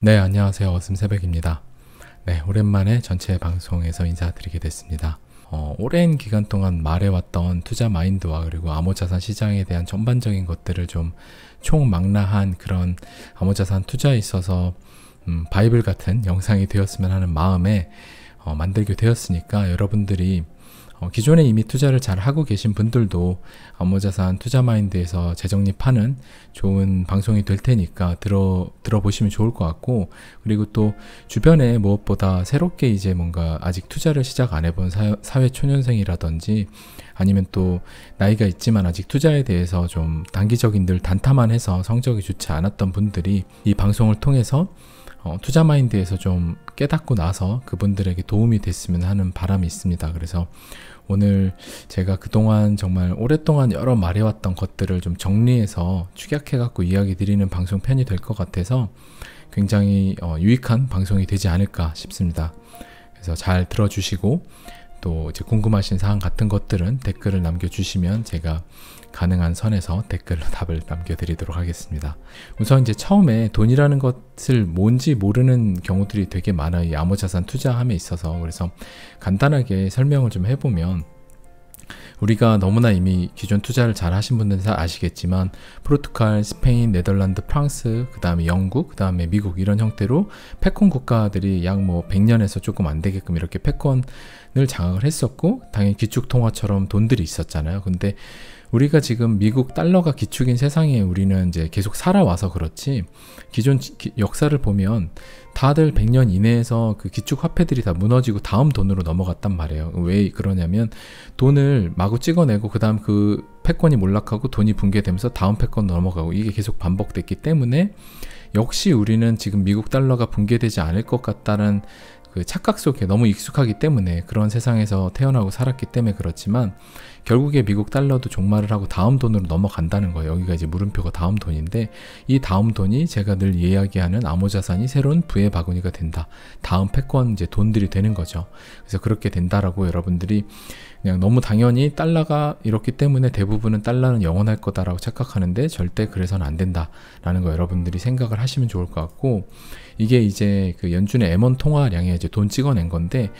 네, 안녕하세요. 어슴새벽입니다. 네, 오랜만에 전체 방송에서 인사드리게 됐습니다. 오랜 기간 동안 말해왔던 투자 마인드와 그리고 암호자산 시장에 대한 전반적인 것들을 좀 총망라한 그런 암호자산 투자에 있어서 바이블 같은 영상이 되었으면 하는 마음에 만들게 되었으니까 여러분들이 기존에 이미 투자를 잘 하고 계신 분들도 암호자산 투자 마인드에서 재정립하는 좋은 방송이 될 테니까 들어보시면 좋을 것 같고, 그리고 또 주변에 무엇보다 새롭게 이제 뭔가 아직 투자를 시작 안 해본 사회 초년생이라든지 아니면 또 나이가 있지만 아직 투자에 대해서 좀 단기적인 늘 단타만 해서 성적이 좋지 않았던 분들이 이 방송을 통해서 투자 마인드에서 좀 깨닫고 나서 그분들에게 도움이 됐으면 하는 바람이 있습니다. 그래서 오늘 제가 그동안 정말 오랫동안 여러 말해왔던 것들을 좀 정리해서 축약해갖고 이야기 드리는 방송편이 될 것 같아서 굉장히 유익한 방송이 되지 않을까 싶습니다. 그래서 잘 들어주시고 또 이제 궁금하신 사항 같은 것들은 댓글을 남겨주시면 제가 가능한 선에서 댓글로 답을 남겨드리도록 하겠습니다. 우선 이제 처음에 돈이라는 것을 뭔지 모르는 경우들이 되게 많아요. 이 암호자산 투자함에 있어서. 그래서 간단하게 설명을 좀 해보면, 우리가 너무나 이미 기존 투자를 잘 하신 분들은 잘 아시겠지만 포르투갈, 스페인, 네덜란드, 프랑스, 그 다음에 영국, 그 다음에 미국 이런 형태로 패권 국가들이 약 100년에서 조금 안 되게끔 이렇게 패권을 장악을 했었고, 당연히 기축통화처럼 돈들이 있었잖아요. 근데 우리가 지금 미국 달러가 기축인 세상에 우리는 이제 계속 살아와서 그렇지, 기존 역사를 보면 다들 100년 이내에서 그 기축 화폐들이 다 무너지고 다음 돈으로 넘어갔단 말이에요. 왜 그러냐면 돈을 마구 찍어내고 그 다음 그 패권이 몰락하고 돈이 붕괴되면서 다음 패권 넘어가고 이게 계속 반복됐기 때문에 역시 우리는 지금 미국 달러가 붕괴되지 않을 것 같다는 그 착각 속에 너무 익숙하기 때문에 그런 세상에서 태어나고 살았기 때문에 그렇지만, 결국에 미국 달러도 종말을 하고 다음 돈으로 넘어간다는 거예요. 여기가 이제 물음표가 다음 돈인데, 이 다음 돈이 제가 늘 이야기하는 암호자산이 새로운 부의 바구니가 된다. 다음 패권 이제 돈들이 되는 거죠. 그래서 그렇게 된다라고 여러분들이 그냥 너무 당연히 달러가 이렇기 때문에 대부분은 달러는 영원할 거다라고 착각하는데 절대 그래서는 안 된다라는 거 여러분들이 생각을 하시면 좋을 것 같고, 이게 이제 그 연준의 M1 통화량에 이제 돈 찍어낸 건데,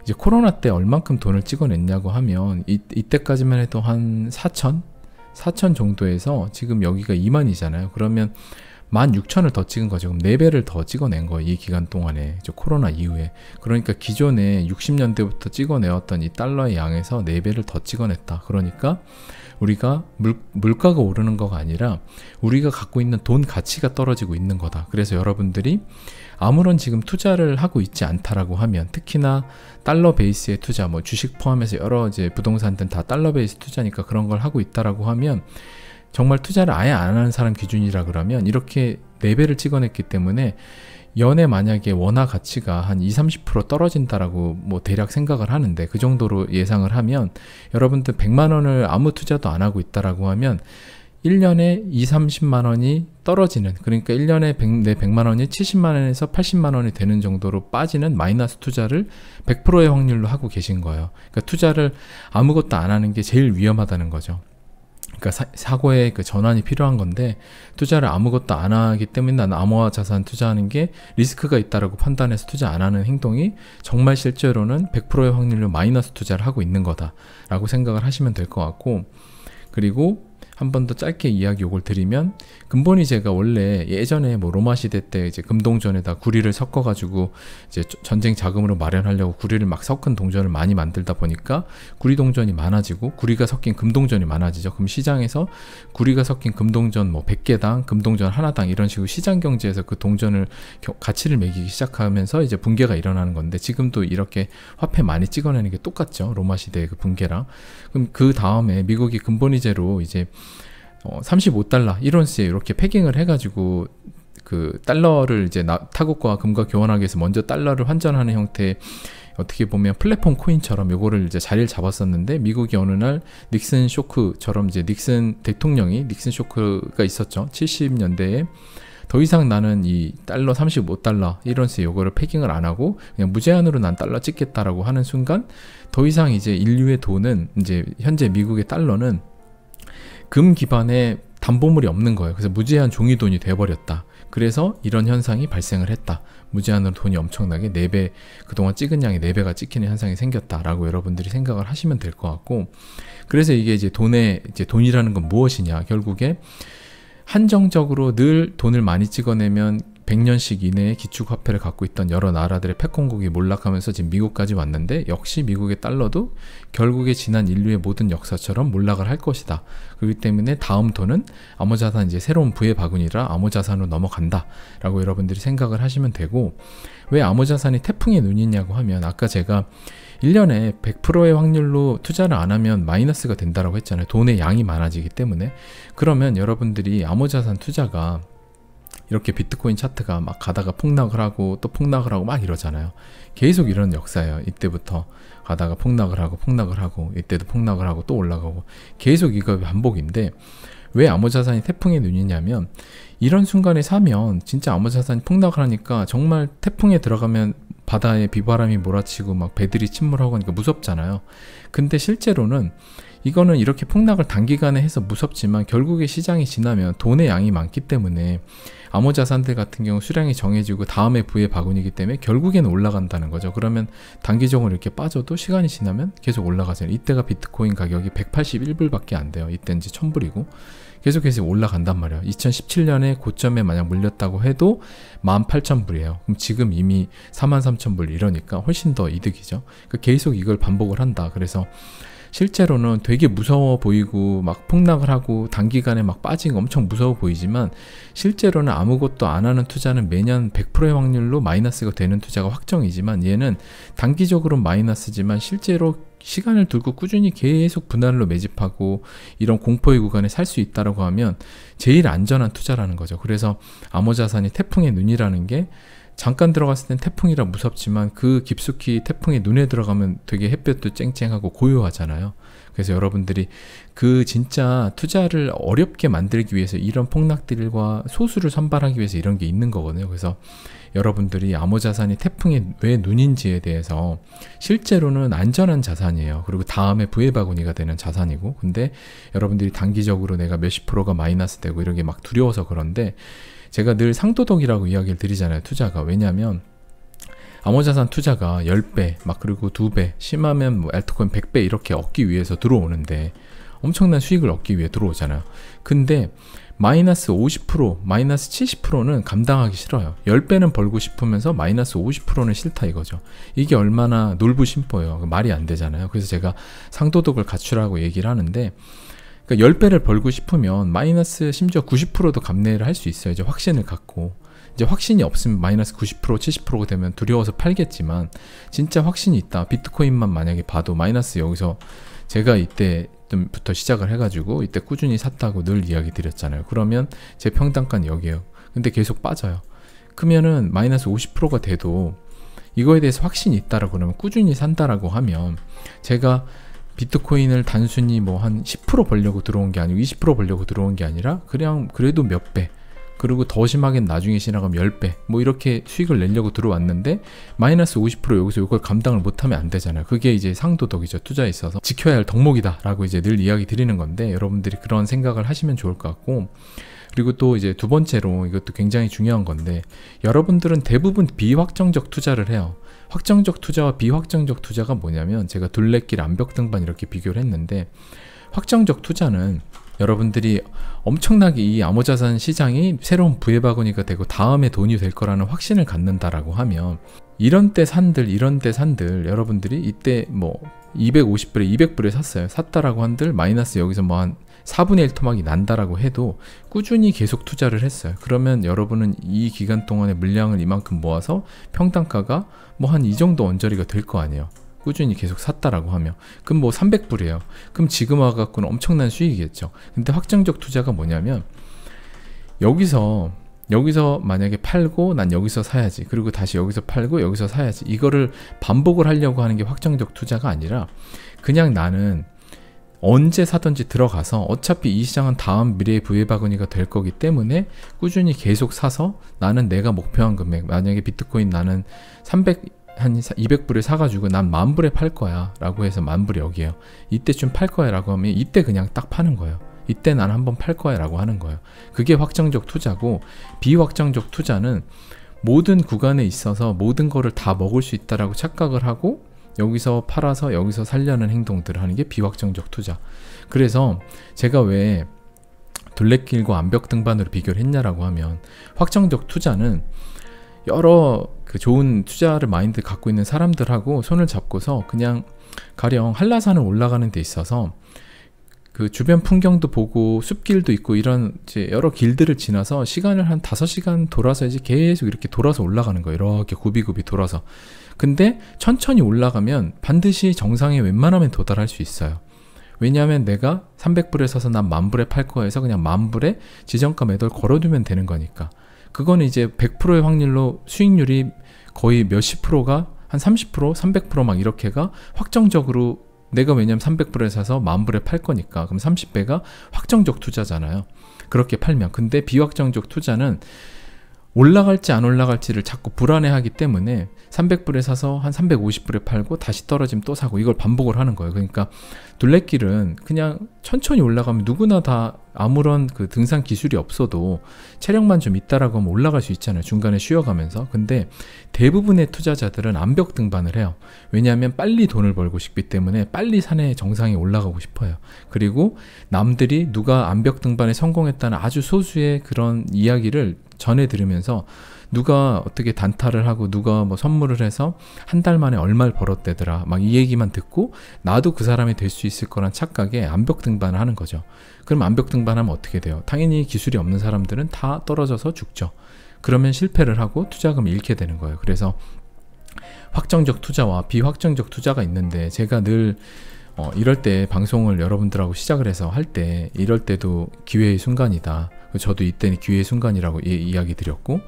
이제 코로나 때 얼만큼 돈을 찍어냈냐고 하면 이때까지만 해도 한 4천 정도에서 지금 여기가 2만이잖아요. 그러면 16,000을 더 찍은 거죠. 그럼 4배를 더 찍어낸 거예요. 이 기간 동안에, 코로나 이후에. 그러니까 기존에 60년대부터 찍어내었던 이 달러의 양에서 4배를 더 찍어냈다. 그러니까 우리가 물가가 오르는 거가 아니라 우리가 갖고 있는 돈 가치가 떨어지고 있는 거다. 그래서 여러분들이 아무런 지금 투자를 하고 있지 않다라고 하면, 특히나 달러 베이스의 투자, 주식 포함해서 여러 이제 부동산들은 다 달러 베이스 투자니까 그런 걸 하고 있다라고 하면, 정말 투자를 아예 안 하는 사람 기준이라 그러면 이렇게 4배를 찍어냈기 때문에 연에 만약에 원화 가치가 한 20-30% 떨어진다라고 대략 생각을 하는데, 그 정도로 예상을 하면 여러분들 100만 원을 아무 투자도 안 하고 있다라고 하면 1년에 20-30만 원이 떨어지는, 그러니까 1년에 100만 원이 70만 원에서 80만 원이 되는 정도로 빠지는 마이너스 투자를 100%의 확률로 하고 계신 거예요. 그러니까 투자를 아무것도 안 하는 게 제일 위험하다는 거죠. 그러니까 사고의 그 전환이 필요한 건데, 투자를 아무것도 안 하기 때문에 나는 암호자산 투자하는 게 리스크가 있다라고 판단해서 투자 안 하는 행동이 정말 실제로는 100%의 확률로 마이너스 투자를 하고 있는 거다라고 생각을 하시면 될 것 같고, 그리고 한 번 더 짧게 이야기 요걸 드리면, 근본이 제가 원래 예전에 로마 시대 때 이제 금동전에다 구리를 섞어가지고 이제 전쟁 자금으로 마련하려고 구리를 막 섞은 동전을 많이 만들다 보니까 구리 동전이 많아지고 구리가 섞인 금동전이 많아지죠. 그럼 시장에서 구리가 섞인 금동전 100개당 금동전 하나당 이런 식으로 시장 경제에서 그 동전을 가치를 매기기 시작하면서 이제 붕괴가 일어나는 건데, 지금도 이렇게 화폐 많이 찍어내는 게 똑같죠. 로마 시대의 그 붕괴랑. 그럼 그 다음에 미국이 근본이제로 이제 35달러 1온스에 이렇게 패깅을 해가지고 그 달러를 이제 타국과 금과 교환하기 위해서 먼저 달러를 환전하는 형태의, 어떻게 보면 플랫폼 코인처럼 요거를 이제 자리를 잡았었는데, 미국이 어느 날 닉슨 쇼크처럼 이제 닉슨 대통령이 닉슨 쇼크가 있었죠. 70년대에 더 이상 나는 이 달러 35달러 1온스에 요거를 패깅을 안 하고 그냥 무제한으로 난 달러 찍겠다라고 하는 순간, 더 이상 이제 인류의 돈은, 이제 현재 미국의 달러는 금 기반의 담보물이 없는 거예요. 그래서 무제한 종이돈이 돼버렸다. 그래서 이런 현상이 발생을 했다. 무제한으로 돈이 엄청나게 4배, 그동안 찍은 양이 4배가 찍히는 현상이 생겼다라고 여러분들이 생각을 하시면 될 것 같고, 그래서 이게 이제 돈이라는 건 무엇이냐. 결국에 한정적으로 늘 돈을 많이 찍어내면 100년씩 이내에 기축화폐를 갖고 있던 여러 나라들의 패권국이 몰락하면서 지금 미국까지 왔는데, 역시 미국의 달러도 결국에 지난 인류의 모든 역사처럼 몰락을 할 것이다. 그렇기 때문에 다음 돈은 암호자산, 이제 새로운 부의 바구니라 암호자산으로 넘어간다 라고 여러분들이 생각을 하시면 되고, 왜 암호자산이 태풍의 눈이냐고 하면, 아까 제가 1년에 100%의 확률로 투자를 안 하면 마이너스가 된다고 했잖아요. 돈의 양이 많아지기 때문에. 그러면 여러분들이 암호자산 투자가 이렇게 비트코인 차트가 막 가다가 폭락을 하고 또 폭락을 하고 막 이러잖아요. 계속 이런 역사예요. 이때부터 가다가 폭락을 하고 이때도 폭락을 하고 또 올라가고, 계속 이거 반복인데, 왜 암호자산이 태풍의 눈이냐면, 이런 순간에 사면 진짜 암호자산이 폭락을 하니까 정말 태풍에 들어가면 바다에 비바람이 몰아치고 막 배들이 침몰하고 하니까 무섭잖아요. 근데 실제로는 이거는 이렇게 폭락을 단기간에 해서 무섭지만, 결국에 시장이 지나면 돈의 양이 많기 때문에 암호자산들 같은 경우 수량이 정해지고 다음에 부의 바구니이기 때문에 결국에는 올라간다는 거죠. 그러면 단기적으로 이렇게 빠져도 시간이 지나면 계속 올라가잖아요. 이때가 비트코인 가격이 181불밖에 안 돼요. 이때 이제 1000불이고 계속해서 올라간단 말이에요. 2017년에 고점에 만약 물렸다고 해도 18,000불이에요. 그럼 지금 이미 43,000불 이러니까 훨씬 더 이득이죠. 그러니까 계속 이걸 반복을 한다. 그래서 실제로는 되게 무서워 보이고 막 폭락을 하고 단기간에 막 빠진 거 엄청 무서워 보이지만, 실제로는 아무것도 안 하는 투자는 매년 100%의 확률로 마이너스가 되는 투자가 확정이지만, 얘는 단기적으로 마이너스지만 실제로 시간을 두고 꾸준히 계속 분할로 매집하고 이런 공포의 구간에 살 수 있다라고 하면 제일 안전한 투자라는 거죠. 그래서 암호자산이 태풍의 눈이라는 게, 잠깐 들어갔을 땐 태풍이라 무섭지만 그 깊숙이 태풍의 눈에 들어가면 되게 햇볕도 쨍쨍하고 고요하잖아요. 그래서 여러분들이 그 진짜 투자를 어렵게 만들기 위해서 이런 폭락들과 소수를 선발하기 위해서 이런 게 있는 거거든요. 그래서 여러분들이 암호자산이 태풍의 왜 눈인지에 대해서, 실제로는 안전한 자산이에요. 그리고 다음에 부의 바구니가 되는 자산이고, 근데 여러분들이 단기적으로 내가 몇십 프로가 마이너스 되고 이런 게 막 두려워서 그런데, 제가 늘 상도덕이라고 이야기를 드리잖아요. 투자가. 왜냐하면 암호자산 투자가 10배, 막 그리고 2배, 심하면 뭐 알트코인 100배 이렇게 얻기 위해서 들어오는데, 엄청난 수익을 얻기 위해 들어오잖아요. 근데 마이너스 50%, 마이너스 70%는 감당하기 싫어요. 10배는 벌고 싶으면서 마이너스 50%는 싫다 이거죠. 이게 얼마나 놀부심보예요. 말이 안 되잖아요. 그래서 제가 상도덕을 갖추라고 얘기를 하는데, 그러니까 10배를 벌고 싶으면 마이너스 심지어 90%도 감내를 할 수 있어요. 이제 확신을 갖고. 이제 확신이 없으면 마이너스 90%, 70%가 되면 두려워서 팔겠지만, 진짜 확신이 있다. 비트코인만 만약에 봐도 마이너스, 여기서 제가 이때부터 시작을 해가지고 이때 꾸준히 샀다고 늘 이야기 드렸잖아요. 그러면 제 평단가는 여기에요. 근데 계속 빠져요. 그러면은 마이너스 50%가 돼도 이거에 대해서 확신이 있다라고 그러면 꾸준히 산다라고 하면, 제가 비트코인을 단순히 뭐 한 10% 벌려고 들어온 게 아니고 20% 벌려고 들어온 게 아니라 그냥 그래도 몇 배, 그리고 더 심하게는 나중에 지나가면 10배 뭐 이렇게 수익을 내려고 들어왔는데, 마이너스 50% 여기서 이걸 감당을 못하면 안 되잖아요. 그게 이제 상도덕이죠. 투자에 있어서 지켜야 할 덕목이다 라고 이제 늘 이야기 드리는 건데, 여러분들이 그런 생각을 하시면 좋을 것 같고, 그리고 또 이제 두 번째로 이것도 굉장히 중요한 건데, 여러분들은 대부분 비확정적 투자를 해요. 확정적 투자와 비확정적 투자가 뭐냐면, 제가 둘레길 암벽 등반 이렇게 비교를 했는데, 확정적 투자는 여러분들이 엄청나게 이 암호자산 시장이 새로운 부의 바구니가 되고 다음에 돈이 될 거라는 확신을 갖는다라고 하면, 이런 때 산들 여러분들이 이때 뭐 250불에 200불에 샀다라고 한들 마이너스 여기서 뭐 한 4분의 1 토막이 난다라고 해도 꾸준히 계속 투자를 했어요. 그러면 여러분은 이 기간 동안에 물량을 이만큼 모아서 평단가가 뭐 한 이 정도 언저리가 될 거 아니에요. 꾸준히 계속 샀다라고 하면. 그럼 뭐 300불이에요. 그럼 지금 와갖고는 엄청난 수익이겠죠. 근데 확정적 투자가 뭐냐면, 여기서 만약에 팔고 난 여기서 사야지, 그리고 다시 여기서 팔고 여기서 사야지, 이거를 반복을 하려고 하는 게 확정적 투자가 아니라, 그냥 나는 언제 사든지 들어가서 어차피 이 시장은 다음 미래의 부의 바구니가 될 거기 때문에 꾸준히 계속 사서, 나는 내가 목표한 금액, 만약에 비트코인 나는 한 200불에 사가지고 난 10,000불에 팔 거야 라고 해서 10,000불이 여기에요. 이때쯤 팔 거야 라고 하면 이때 그냥 딱 파는 거예요. 이때 난 한번 팔 거야 라고 하는 거예요. 그게 확정적 투자고, 비확정적 투자는 모든 구간에 있어서 모든 거를 다 먹을 수 있다라고 착각을 하고 여기서 팔아서 여기서 살려는 행동들을 하는 게 비확정적 투자. 그래서 제가 왜 둘레길과 암벽 등반으로 비교를 했냐라고 하면, 확정적 투자는 여러 그 좋은 투자를 마인드 갖고 있는 사람들하고 손을 잡고서 그냥 가령 한라산을 올라가는 데 있어서 그 주변 풍경도 보고 숲길도 있고 이런 이제 여러 길들을 지나서 시간을 한 5시간 돌아서 이제 계속 이렇게 돌아서 올라가는 거예요. 이렇게 굽이굽이 돌아서. 근데 천천히 올라가면 반드시 정상에 웬만하면 도달할 수 있어요. 왜냐하면 내가 300불에 사서 난 10,000불에 팔 거에서 그냥 10,000불에 지정가 매도를 걸어두면 되는 거니까. 그거는 이제 100%의 확률로 수익률이 거의 몇십 프로가 한 30%, 300% 막 이렇게가 확정적으로, 내가 왜냐면 300불에 사서 10,000불에 팔 거니까 그럼 30배가 확정적 투자잖아요. 그렇게 팔면. 근데 비확정적 투자는 올라갈지 안 올라갈지를 자꾸 불안해하기 때문에 300불에 사서 한 350불에 팔고 다시 떨어지면 또 사고, 이걸 반복을 하는 거예요. 그러니까 둘레길은 그냥 천천히 올라가면 누구나 다 아무런 그 등산 기술이 없어도 체력만 좀 있다라고 하면 올라갈 수 있잖아요. 중간에 쉬어가면서. 근데 대부분의 투자자들은 암벽 등반을 해요. 왜냐하면 빨리 돈을 벌고 싶기 때문에 빨리 산의 정상에 올라가고 싶어요. 그리고 남들이 누가 암벽 등반에 성공했다는 아주 소수의 그런 이야기를 전해 들으면서, 누가 어떻게 단타를 하고 누가 뭐 선물을 해서 한 달 만에 얼마를 벌었대더라 막 이 얘기만 듣고 나도 그 사람이 될 수 있을 거란 착각에 암벽 등반을 하는 거죠. 그럼 암벽 등반하면 어떻게 돼요? 당연히 기술이 없는 사람들은 다 떨어져서 죽죠. 그러면 실패를 하고 투자금을 잃게 되는 거예요. 그래서 확정적 투자와 비확정적 투자가 있는데, 제가 늘 이럴 때 방송을 여러분들하고 시작을 해서 할 때, 이럴 때도 기회의 순간이다. 저도 이때는 기회의 순간이라고 이야기 드렸고,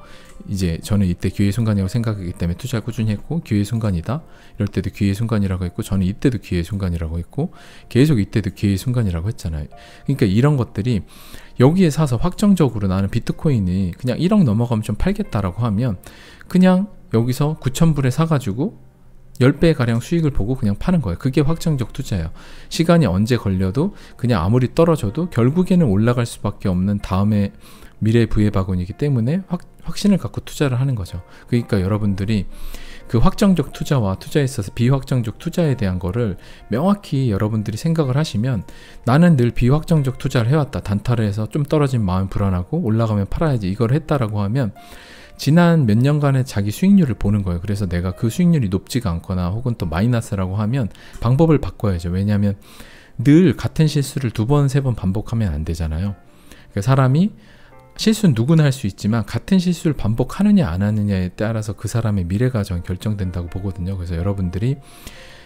이제 저는 이때 기회의 순간이라고 생각하기 때문에 투자를 꾸준히 했고, 기회의 순간이다. 이럴 때도 기회의 순간이라고 했고, 저는 이때도 기회의 순간이라고 했고, 계속 이때도 기회의 순간이라고 했잖아요. 그러니까 이런 것들이 여기에 사서 확정적으로 나는 비트코인이 그냥 1억 넘어가면 좀 팔겠다라고 하면, 그냥 여기서 9,000불에 사가지고 10배 가량 수익을 보고 그냥 파는 거예요. 그게 확정적 투자예요. 시간이 언제 걸려도 그냥 아무리 떨어져도 결국에는 올라갈 수밖에 없는 다음에 미래의 부의 바구니이기 때문에 확신을 갖고 투자를 하는 거죠. 그러니까 여러분들이 그 확정적 투자와 투자에 있어서 비확정적 투자에 대한 거를 명확히 여러분들이 생각을 하시면, 나는 늘 비확정적 투자를 해왔다. 단타를 해서 좀 떨어지면 마음이 불안하고 올라가면 팔아야지, 이걸 했다라고 하면 지난 몇 년간의 자기 수익률을 보는 거예요. 그래서 내가 그 수익률이 높지가 않거나 혹은 또 마이너스라고 하면 방법을 바꿔야죠. 왜냐하면 늘 같은 실수를 2번, 3번 반복하면 안 되잖아요. 그러니까 사람이 실수는 누구나 할 수 있지만 같은 실수를 반복하느냐 안 하느냐에 따라서 그 사람의 미래가 전 결정된다고 보거든요. 그래서 여러분들이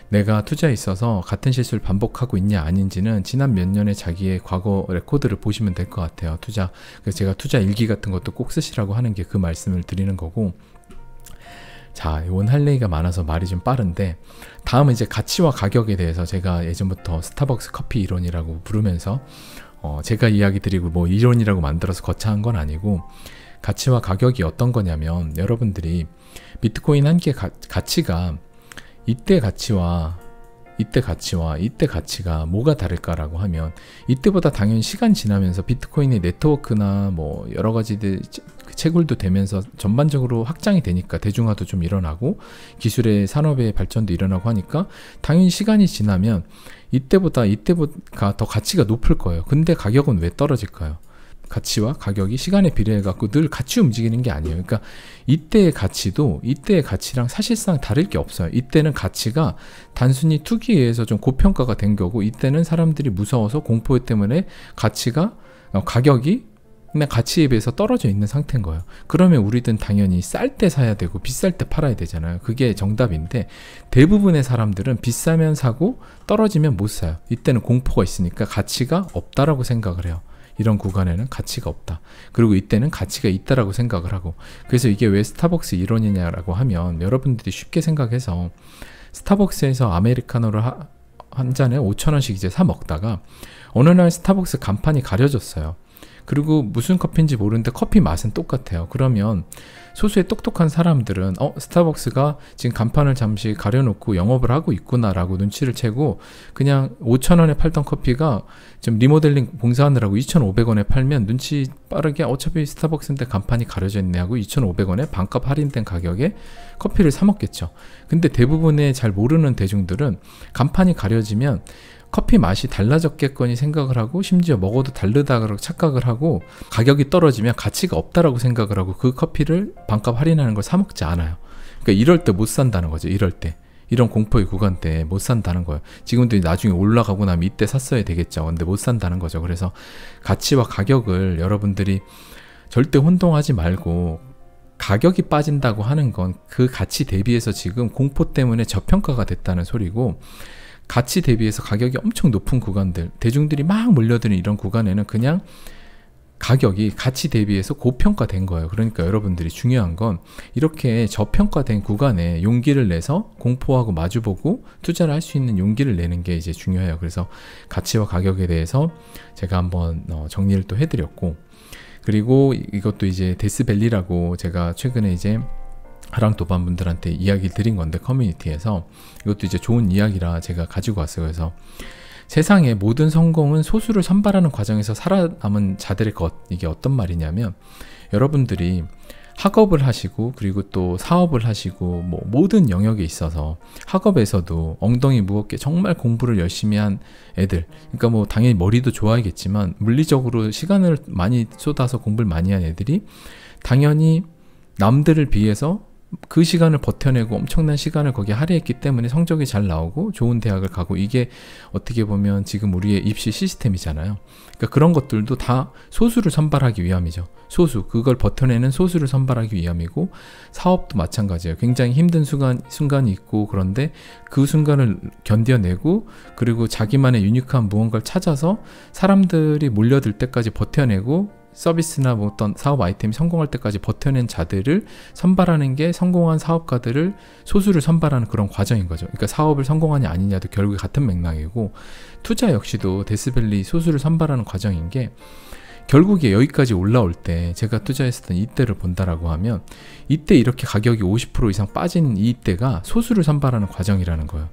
내가 투자에 있어서 같은 실수를 반복하고 있냐 아닌지는 지난 몇 년의 자기의 과거 레코드를 보시면 될 것 같아요. 그래서 제가 투자 일기 같은 것도 꼭 쓰시라고 하는 게 그 말씀을 드리는 거고, 자, 원 할 얘기가 많아서 말이 좀 빠른데, 다음은 이제 가치와 가격에 대해서 제가 예전부터 스타벅스 커피 이론이라고 부르면서 제가 이야기 드리고 뭐 이론이라고 만들어서 거창한 건 아니고, 가치와 가격이 어떤 거냐면, 여러분들이 비트코인 한 개의 가치가 이때 가치와 이때 가치가 뭐가 다를까라고 하면, 이때보다 당연히 시간 지나면서 비트코인의 네트워크나 뭐 여러 가지들 채굴도 되면서 전반적으로 확장이 되니까 대중화도 좀 일어나고 기술의 산업의 발전도 일어나고 하니까 당연히 시간이 지나면 이때보다 더 가치가 높을 거예요. 근데 가격은 왜 떨어질까요? 가치와 가격이 시간에 비례해 갖고 늘 같이 움직이는 게 아니에요. 그러니까 이때의 가치도 이때의 가치랑 사실상 다를 게 없어요. 이때는 가치가 단순히 투기에 의해서 좀 고평가가 된 거고, 이때는 사람들이 무서워서 공포 때문에 가격이 그냥 가치에 비해서 떨어져 있는 상태인 거예요. 그러면 우리든 당연히 쌀 때 사야 되고 비쌀 때 팔아야 되잖아요. 그게 정답인데, 대부분의 사람들은 비싸면 사고 떨어지면 못 사요. 이때는 공포가 있으니까 가치가 없다라고 생각을 해요. 이런 구간에는 가치가 없다. 그리고 이때는 가치가 있다라고 생각을 하고, 그래서 이게 왜 스타벅스 이론이냐라고 하면, 여러분들이 쉽게 생각해서 스타벅스에서 아메리카노를 한 잔에 5,000원씩 이제 사 먹다가 어느 날 스타벅스 간판이 가려졌어요. 그리고 무슨 커피인지 모르는데 커피 맛은 똑같아요. 그러면 소수의 똑똑한 사람들은 스타벅스가 지금 간판을 잠시 가려놓고 영업을 하고 있구나라고 눈치를 채고 그냥 5,000원에 팔던 커피가 좀 리모델링 봉사하느라고 2,500원에 팔면 눈치 빠르게 어차피 스타벅스인데 간판이 가려져 있네 하고 2,500원에 반값 할인된 가격에 커피를 사 먹겠죠. 근데 대부분의 잘 모르는 대중들은 간판이 가려지면 커피 맛이 달라졌겠거니 생각을 하고 심지어 먹어도 다르다고 착각을 하고 가격이 떨어지면 가치가 없다라고 생각을 하고 그 커피를 반값 할인하는 걸 사 먹지 않아요. 그러니까 이럴 때 못 산다는 거죠. 이럴 때. 이런 공포의 구간 때 못 산다는 거예요. 지금도 나중에 올라가고 나면 이때 샀어야 되겠죠. 근데 못 산다는 거죠. 그래서 가치와 가격을 여러분들이 절대 혼동하지 말고 가격이 빠진다고 하는 건 그 가치 대비해서 지금 공포 때문에 저평가가 됐다는 소리고 가치 대비해서 가격이 엄청 높은 구간들, 대중들이 막 몰려드는 이런 구간에는 그냥 가격이 가치 대비해서 고평가된 거예요. 그러니까 여러분들이 중요한 건 이렇게 저평가된 구간에 용기를 내서 공포하고 마주보고 투자를 할 수 있는 용기를 내는 게 이제 중요해요. 그래서 가치와 가격에 대해서 제가 한번 정리를 또 해드렸고, 그리고 이것도 이제 데스밸리라고 제가 최근에 이제 하랑도반 분들한테 이야기를 드린 건데, 커뮤니티에서 이것도 이제 좋은 이야기라 제가 가지고 왔어요. 그래서 세상의 모든 성공은 소수를 선발하는 과정에서 살아남은 자들의 것. 이게 어떤 말이냐면, 여러분들이 학업을 하시고 그리고 또 사업을 하시고 뭐 모든 영역에 있어서 학업에서도 엉덩이 무겁게 정말 공부를 열심히 한 애들, 그러니까 뭐 당연히 머리도 좋아야겠지만 물리적으로 시간을 많이 쏟아서 공부를 많이 한 애들이 당연히 남들을 비해서 그 시간을 버텨내고 엄청난 시간을 거기에 할애했기 때문에 성적이 잘 나오고 좋은 대학을 가고, 이게 어떻게 보면 지금 우리의 입시 시스템이잖아요. 그러니까 그런 것들도 다 소수를 선발하기 위함이죠. 소수, 그걸 버텨내는 소수를 선발하기 위함이고, 사업도 마찬가지예요. 굉장히 힘든 순간이 있고, 그런데 그 순간을 견뎌내고 그리고 자기만의 유니크한 무언가를 찾아서 사람들이 몰려들 때까지 버텨내고 서비스나 뭐 어떤 사업 아이템이 성공할 때까지 버텨낸 자들을 선발하는 게 성공한 사업가들을 소수를 선발하는 그런 과정인 거죠. 그러니까 사업을 성공하냐 아니냐도 결국에 같은 맥락이고, 투자 역시도 데스밸리 소수를 선발하는 과정인 게, 결국에 여기까지 올라올 때 제가 투자했었던 이때를 본다라고 하면 이때 이렇게 가격이 50% 이상 빠진 이때가 소수를 선발하는 과정이라는 거예요.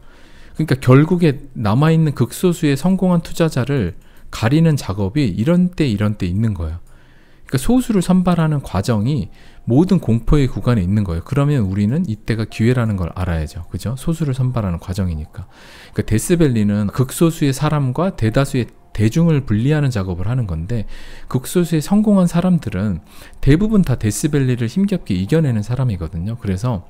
그러니까 결국에 남아있는 극소수의 성공한 투자자를 가리는 작업이 이런 때 있는 거예요. 그러니까 소수를 선발하는 과정이 모든 공포의 구간에 있는 거예요. 그러면 우리는 이때가 기회라는 걸 알아야죠. 그죠? 소수를 선발하는 과정이니까. 그러니까 데스밸리는 극소수의 사람과 대다수의 대중을 분리하는 작업을 하는 건데, 극소수의 성공한 사람들은 대부분 다 데스밸리를 힘겹게 이겨내는 사람이거든요. 그래서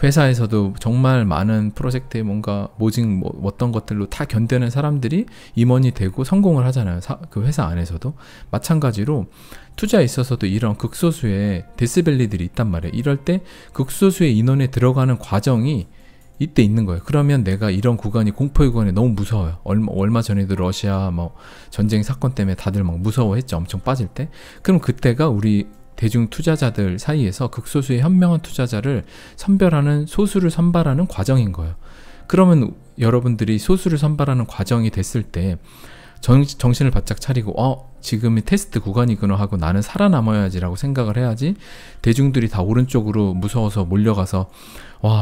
회사에서도 정말 많은 프로젝트에 뭔가 모직 어떤 것들로 다 견뎌낸 사람들이 임원이 되고 성공을 하잖아요. 그 회사 안에서도 마찬가지로 투자에 있어서도 이런 극소수의 데스밸리들이 있단 말이에요. 이럴 때 극소수의 인원에 들어가는 과정이 이때 있는 거예요. 그러면 내가 이런 구간이 공포의 구간이 너무 무서워요. 얼마 전에도 러시아 뭐 전쟁 사건 때문에 다들 막 무서워했죠. 엄청 빠질 때. 그럼 그때가 우리 대중 투자자들 사이에서 극소수의 현명한 투자자를 선별하는, 소수를 선발하는 과정인 거예요. 그러면 여러분들이 소수를 선발하는 과정이 됐을 때 정신을 바짝 차리고 지금이 테스트 구간이구나 하고 나는 살아남아야지라고 생각을 해야지, 대중들이 다 오른쪽으로 무서워서 몰려가서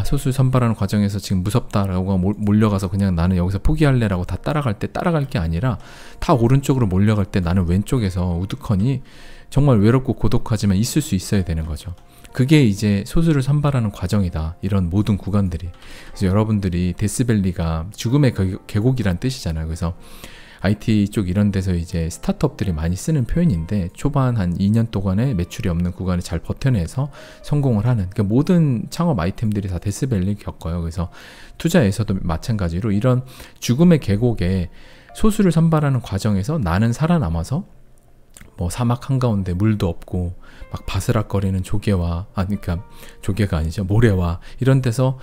소수 선발하는 과정에서 지금 무섭다라고 몰려가서 그냥 나는 여기서 포기할래라고 다 따라갈 때 따라갈 게 아니라, 다 오른쪽으로 몰려갈 때 나는 왼쪽에서 우두커니 정말 외롭고 고독하지만 있을 수 있어야 되는 거죠. 그게 이제 소수를 선발하는 과정이다. 이런 모든 구간들이. 그래서 여러분들이 데스밸리가 죽음의 계곡이란 뜻이잖아요. 그래서 IT 쪽 이런 데서 이제 스타트업들이 많이 쓰는 표현인데, 초반 한 2년 동안에 매출이 없는 구간을 잘 버텨내서 성공을 하는, 그러니까 모든 창업 아이템들이 다 데스밸리 겪어요. 그래서 투자에서도 마찬가지로 이런 죽음의 계곡에 소수를 선발하는 과정에서 나는 살아남아서 뭐 사막 한가운데 물도 없고 막 바스락거리는 그러니까 조개가 아니죠, 모래와 이런 데서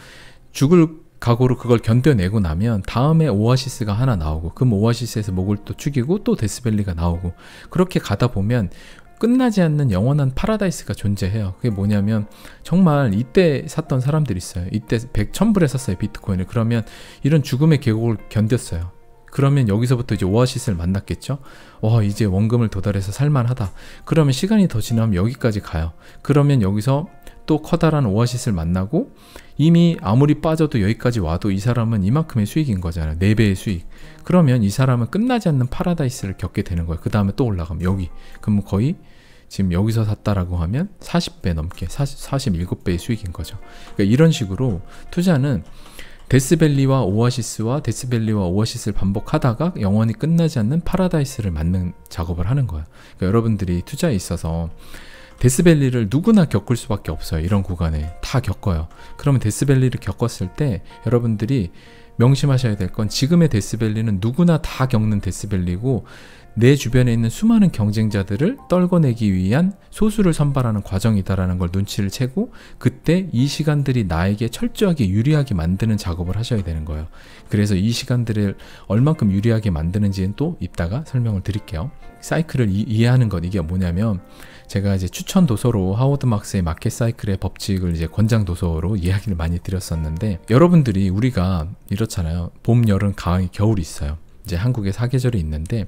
죽을 각오로 그걸 견뎌내고 나면 다음에 오아시스가 하나 나오고, 그 오아시스에서 목을 또 축이고 또 데스밸리가 나오고, 그렇게 가다 보면 끝나지 않는 영원한 파라다이스가 존재해요. 그게 뭐냐면, 정말 이때 샀던 사람들이 있어요. 이때 100,000불에 샀어요, 비트코인을. 그러면 이런 죽음의 계곡을 견뎠어요. 그러면 여기서부터 이제 오아시스를 만났겠죠. 이제 원금을 도달해서 살만하다. 그러면 시간이 더 지나면 여기까지 가요. 그러면 여기서 또 커다란 오아시스를 만나고 이미 아무리 빠져도 여기까지 와도 이 사람은 이만큼의 수익인 거잖아요. 4배의 수익. 그러면 이 사람은 끝나지 않는 파라다이스를 겪게 되는 거예요. 그 다음에 또 올라가면 여기. 그럼 거의 지금 여기서 샀다라고 하면 40배 넘게 47배의 수익인 거죠. 그러니까 이런 식으로 투자는 데스밸리와 오아시스와 데스밸리와 오아시스를 반복하다가 영원히 끝나지 않는 파라다이스를 만드는 작업을 하는 거예요. 그러니까 여러분들이 투자에 있어서 데스밸리를 누구나 겪을 수밖에 없어요. 이런 구간에 다 겪어요. 그러면 데스밸리를 겪었을 때 여러분들이 명심하셔야 될 건 지금의 데스밸리는 누구나 다 겪는 데스밸리고 내 주변에 있는 수많은 경쟁자들을 떨궈내기 위한 소수를 선발하는 과정이다라는 걸 눈치를 채고 그때 이 시간들이 나에게 철저하게 유리하게 만드는 작업을 하셔야 되는 거예요. 그래서 이 시간들을 얼만큼 유리하게 만드는지는 또 이따가 설명을 드릴게요. 사이클을 이해하는 것, 이게 뭐냐면 제가 이제 추천 도서로 하워드 막스의 마켓 사이클의 법칙을 이제 권장 도서로 이야기를 많이 드렸었는데, 여러분들이 우리가 이렇잖아요. 봄, 여름, 가을, 겨울이 있어요. 이제 한국에 사계절이 있는데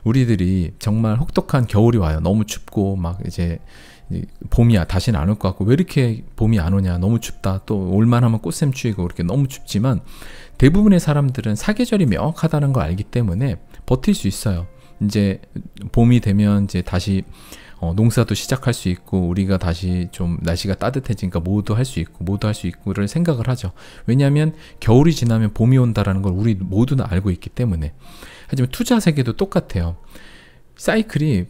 우리들이 정말 혹독한 겨울이 와요. 너무 춥고 막 이제 봄이 다시는 안 올 것 같고 왜 이렇게 봄이 안 오냐, 너무 춥다, 또 올만 하면 꽃샘추위고 이렇게 너무 춥지만 대부분의 사람들은 사계절이 명확하다는 걸 알기 때문에 버틸 수 있어요. 이제 봄이 되면 이제 다시 농사도 시작할 수 있고 우리가 다시 좀 날씨가 따뜻해지니까 뭐도 할 수 있고를 생각을 하죠. 왜냐하면 겨울이 지나면 봄이 온다라는 걸 우리 모두는 알고 있기 때문에. 하지만 투자 세계도 똑같아요. 사이클이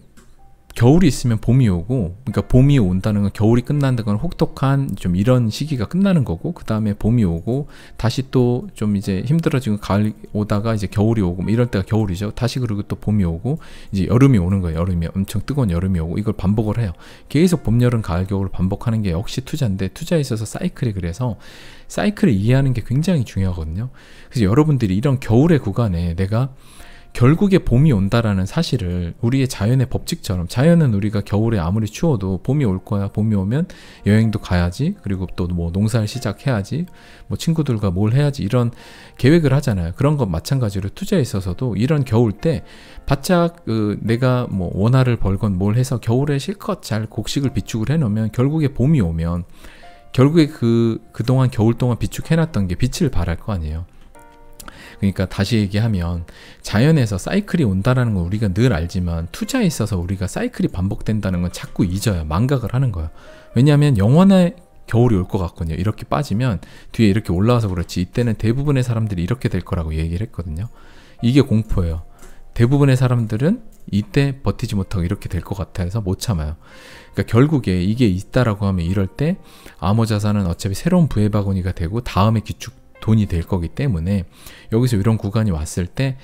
겨울이 있으면 봄이 오고, 그러니까 봄이 온다는 건 겨울이 끝난다는 건 혹독한 좀 이런 시기가 끝나는 거고, 그 다음에 봄이 오고 다시 또 좀 이제 힘들어지고 가을 오다가 이제 겨울이 오고 이럴 때가 겨울이죠. 다시 그리고 또 봄이 오고 이제 여름이 오는 거예요. 여름이 엄청 뜨거운 여름이 오고 이걸 반복을 해요. 계속 봄, 여름, 가을, 겨울을 반복하는 게 역시 투자인데, 투자에 있어서 사이클이 그래서 사이클을 이해하는 게 굉장히 중요하거든요. 그래서 여러분들이 이런 겨울의 구간에 내가 결국에 봄이 온다라는 사실을 우리의 자연의 법칙처럼, 자연은 우리가 겨울에 아무리 추워도 봄이 올 거야, 봄이 오면 여행도 가야지, 그리고 또 뭐 농사를 시작해야지, 뭐 친구들과 뭘 해야지, 이런 계획을 하잖아요. 그런 것 마찬가지로 투자에 있어서도 이런 겨울 때 바짝 내가 뭐 원화를 벌건 뭘 해서 겨울에 실컷 잘 곡식을 비축을 해놓으면 결국에 봄이 오면 결국에 그동안 겨울 동안 비축해놨던 게 빛을 발할 거 아니에요. 그러니까 다시 얘기하면 자연에서 사이클이 온다는 건 우리가 늘 알지만 투자에 있어서 우리가 사이클이 반복된다는 건 자꾸 잊어요. 망각을 하는 거예요. 왜냐하면 영원한 겨울이 올 것 같거든요. 이렇게 빠지면 뒤에 이렇게 올라와서 그렇지, 이때는 대부분의 사람들이 이렇게 될 거라고 얘기를 했거든요. 이게 공포예요. 대부분의 사람들은 이때 버티지 못하고 이렇게 될 것 같아서 못 참아요. 그러니까 결국에 이게 있다라고 하면 이럴 때 암호자산은 어차피 새로운 부의 바구니가 되고 다음에 기축 돈이 될 거기 때문에 여기서 이런 구간이 왔을 때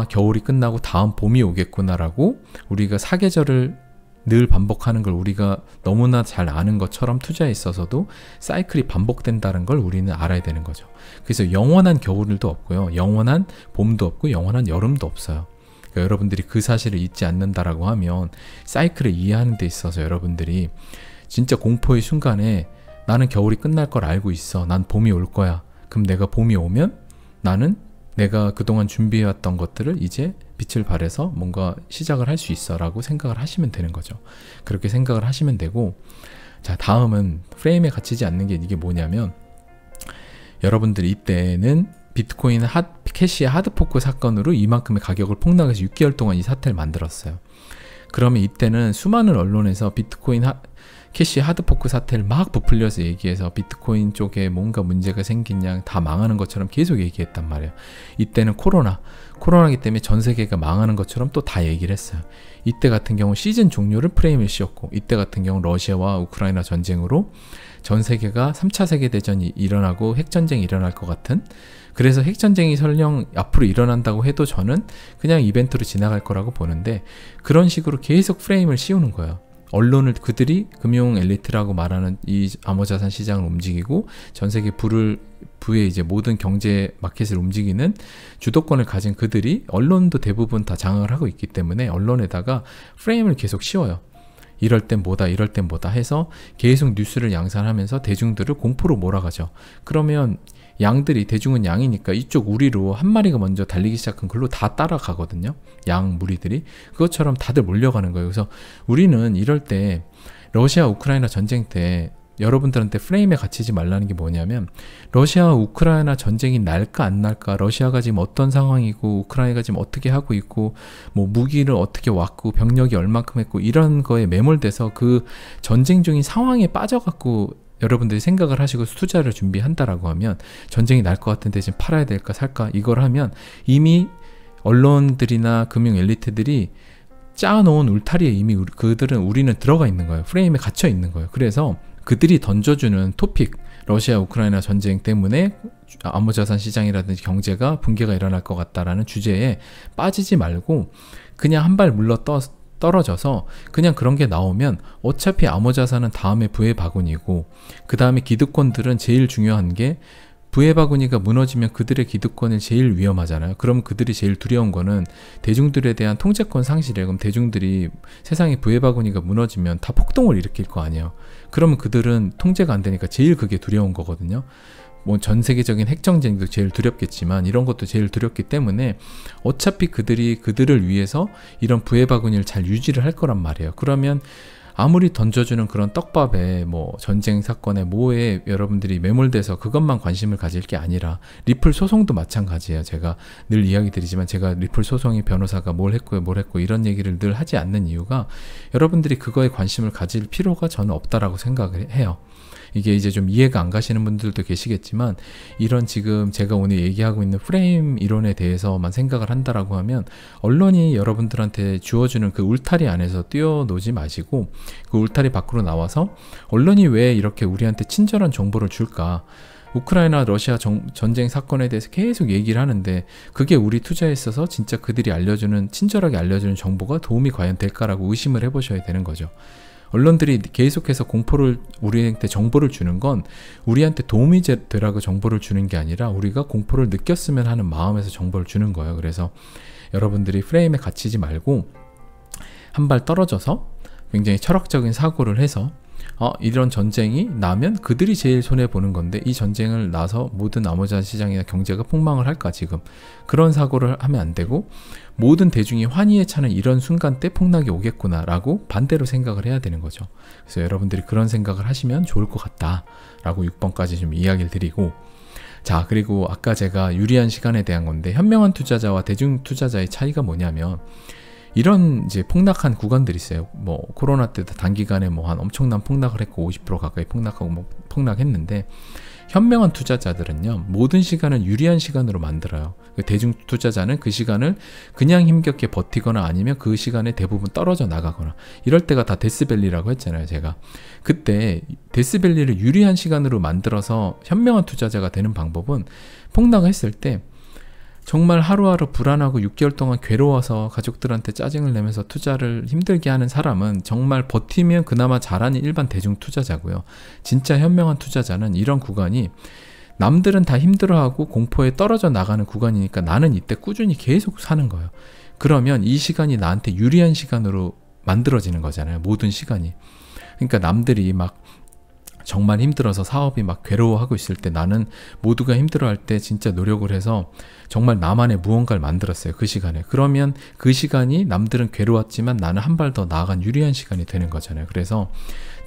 겨울이 끝나고 다음 봄이 오겠구나라고 우리가 사계절을 늘 반복하는 걸 우리가 너무나 잘 아는 것처럼 투자에 있어서도 사이클이 반복된다는 걸 우리는 알아야 되는 거죠. 그래서 영원한 겨울도 없고요, 영원한 봄도 없고 영원한 여름도 없어요. 그러니까 여러분들이 그 사실을 잊지 않는다라고 하면 사이클을 이해하는 데 있어서 여러분들이 진짜 공포의 순간에 나는 겨울이 끝날 걸 알고 있어, 난 봄이 올 거야, 그럼 내가 봄이 오면 나는 내가 그동안 준비해왔던 것들을 이제 빛을 발해서 뭔가 시작을 할 수 있어 라고 생각을 하시면 되는 거죠. 그렇게 생각을 하시면 되고, 자, 다음은 프레임에 갇히지 않는 게 이게 뭐냐면, 여러분들이 이때는 비트코인 캐시의 하드포크 사건으로 이만큼의 가격을 폭락해서 6개월 동안 이 사태를 만들었어요. 그러면 이때는 수많은 언론에서 비트코인 캐시 하드포크 사태를 막 부풀려서 얘기해서 비트코인 쪽에 뭔가 문제가 생긴 양 다 망하는 것처럼 계속 얘기했단 말이에요. 이때는 코로나기 때문에 전 세계가 망하는 것처럼 또 다 얘기를 했어요. 이때 같은 경우 시즌 종료를 프레임을 씌웠고, 이때 같은 경우 러시아와 우크라이나 전쟁으로 전 세계가 3차 세계대전이 일어나고 핵전쟁이 일어날 것 같은, 그래서 핵전쟁이 설령 앞으로 일어난다고 해도 저는 그냥 이벤트로 지나갈 거라고 보는데, 그런 식으로 계속 프레임을 씌우는 거예요. 언론을, 그들이 금융 엘리트라고 말하는 이 암호자산 시장을 움직이고 전 세계 부의 이제 모든 경제 마켓을 움직이는 주도권을 가진 그들이, 언론도 대부분 다 장악을 하고 있기 때문에 언론에다가 프레임을 계속 씌워요. 이럴 땐 뭐다, 이럴 땐 뭐다 해서 계속 뉴스를 양산하면서 대중들을 공포로 몰아가죠. 그러면 양들이, 대중은 양이니까 이쪽 우리로 한 마리가 먼저 달리기 시작하면 글로 다 따라가거든요. 양 무리들이. 그것처럼 다들 몰려가는 거예요. 그래서 우리는 이럴 때 러시아 우크라이나 전쟁 때 여러분들한테 프레임에 갇히지 말라는 게 뭐냐면, 러시아와 우크라이나 전쟁이 날까 안 날까, 러시아가 지금 어떤 상황이고 우크라이나가 지금 어떻게 하고 있고 뭐 무기를 어떻게 왔고 병력이 얼마큼 했고 이런 거에 매몰돼서 그 전쟁 중인 상황에 빠져갖고 여러분들이 생각을 하시고 투자를 준비한다라고 하면, 전쟁이 날 것 같은데 지금 팔아야 될까 살까 이걸 하면 이미 언론들이나 금융 엘리트들이 짜놓은 울타리에 이미 우리는 들어가 있는 거예요. 프레임에 갇혀 있는 거예요. 그래서 그들이 던져주는 토픽, 러시아 우크라이나 전쟁 때문에 암호자산 시장이라든지 경제가 붕괴가 일어날 것 같다라는 주제에 빠지지 말고 그냥 한 발 물러 떨어져서 그냥 그런 게 나오면 어차피 암호자산은 다음에 부의 바구니고, 그 다음에 기득권들은 제일 중요한 게 부의 바구니가 무너지면 그들의 기득권이 제일 위험하잖아요. 그럼 그들이 제일 두려운 거는 대중들에 대한 통제권 상실이에요. 그럼 대중들이 세상에 부의 바구니가 무너지면 다 폭동을 일으킬 거 아니에요. 그러면 그들은 통제가 안 되니까 제일 그게 두려운 거거든요. 뭐 전 세계적인 핵전쟁도 제일 두렵겠지만 이런 것도 제일 두렵기 때문에 어차피 그들을 위해서 이런 부의 바구니를 잘 유지를 할 거란 말이에요. 그러면 아무리 던져주는 그런 떡밥에 뭐 전쟁 사건에 뭐에 여러분들이 매몰돼서 그것만 관심을 가질 게 아니라, 리플 소송도 마찬가지예요. 제가 늘 이야기 드리지만 제가 리플 소송의 변호사가 뭘 했고 이런 얘기를 늘 하지 않는 이유가, 여러분들이 그거에 관심을 가질 필요가 저는 없다라고 생각을 해요. 이게 이제 좀 이해가 안 가시는 분들도 계시겠지만, 이런 지금 제가 오늘 얘기하고 있는 프레임 이론에 대해서만 생각을 한다라고 하면, 언론이 여러분들한테 주어주는 그 울타리 안에서 뛰어노지 마시고 그 울타리 밖으로 나와서, 언론이 왜 이렇게 우리한테 친절한 정보를 줄까? 우크라이나 러시아 전쟁 사건에 대해서 계속 얘기를 하는데 그게 우리 투자에 있어서 진짜 그들이 친절하게 알려주는 정보가 도움이 과연 될까라고 의심을 해보셔야 되는 거죠. 언론들이 계속해서 우리한테 정보를 주는 건 우리한테 도움이 되라고 정보를 주는 게 아니라 우리가 공포를 느꼈으면 하는 마음에서 정보를 주는 거예요. 그래서 여러분들이 프레임에 갇히지 말고 한 발 떨어져서 굉장히 철학적인 사고를 해서 이런 전쟁이 나면 그들이 제일 손해보는 건데 이 전쟁을 나서 모든 암호자산 시장이나 경제가 폭망을 할까 지금. 그런 사고를 하면 안 되고, 모든 대중이 환희에 차는 이런 순간 때 폭락이 오겠구나 라고 반대로 생각을 해야 되는 거죠. 그래서 여러분들이 그런 생각을 하시면 좋을 것 같다 라고 6번까지 좀 이야기를 드리고, 자, 그리고 아까 제가 유리한 시간에 대한 건데, 현명한 투자자와 대중 투자자의 차이가 뭐냐면, 이런 이제 폭락한 구간들이 있어요. 뭐 코로나 때도 단기간에 뭐 한 엄청난 폭락을 했고 50% 가까이 폭락하고 뭐 폭락했는데, 현명한 투자자들은요 모든 시간을 유리한 시간으로 만들어요. 대중 투자자는 그 시간을 그냥 힘겹게 버티거나 아니면 그 시간에 대부분 떨어져 나가거나, 이럴 때가 다 데스밸리라고 했잖아요. 제가 그때 데스밸리를 유리한 시간으로 만들어서 현명한 투자자가 되는 방법은, 폭락을 했을 때 정말 하루하루 불안하고 6개월 동안 괴로워서 가족들한테 짜증을 내면서 투자를 힘들게 하는 사람은 정말 버티면 그나마 잘하는 일반 대중 투자자고요. 진짜 현명한 투자자는 이런 구간이, 남들은 다 힘들어하고 공포에 떨어져 나가는 구간이니까 나는 이때 꾸준히 계속 사는 거예요. 그러면 이 시간이 나한테 유리한 시간으로 만들어지는 거잖아요. 모든 시간이. 그러니까 남들이 막 정말 힘들어서 사업이 막 괴로워하고 있을 때, 나는 모두가 힘들어할 때 진짜 노력을 해서 정말 나만의 무언가를 만들었어요. 그 시간에. 그러면 그 시간이 남들은 괴로웠지만 나는 한 발 더 나아간 유리한 시간이 되는 거잖아요. 그래서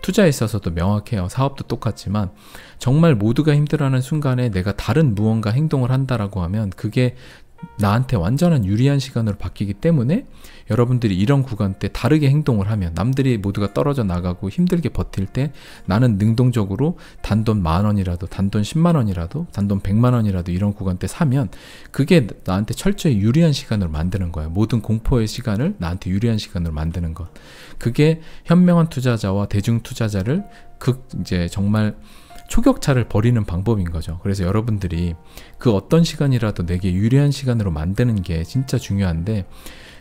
투자에 있어서도 명확해요. 사업도 똑같지만 정말 모두가 힘들어하는 순간에 내가 다른 무언가 행동을 한다라고 하면 그게 나한테 완전한 유리한 시간으로 바뀌기 때문에, 여러분들이 이런 구간 때 다르게 행동을 하면, 남들이 모두가 떨어져 나가고 힘들게 버틸 때 나는 능동적으로 단돈 10,000원이라도, 단돈 100,000원이라도, 단돈 100,000원이라도 이런 구간 때 사면 그게 나한테 철저히 유리한 시간으로 만드는 거예요. 모든 공포의 시간을 나한테 유리한 시간으로 만드는 것. 그게 현명한 투자자와 대중 투자자를 이제 정말 초격차를 벌이는 방법인 거죠. 그래서 여러분들이 그 어떤 시간이라도 내게 유리한 시간으로 만드는 게 진짜 중요한데,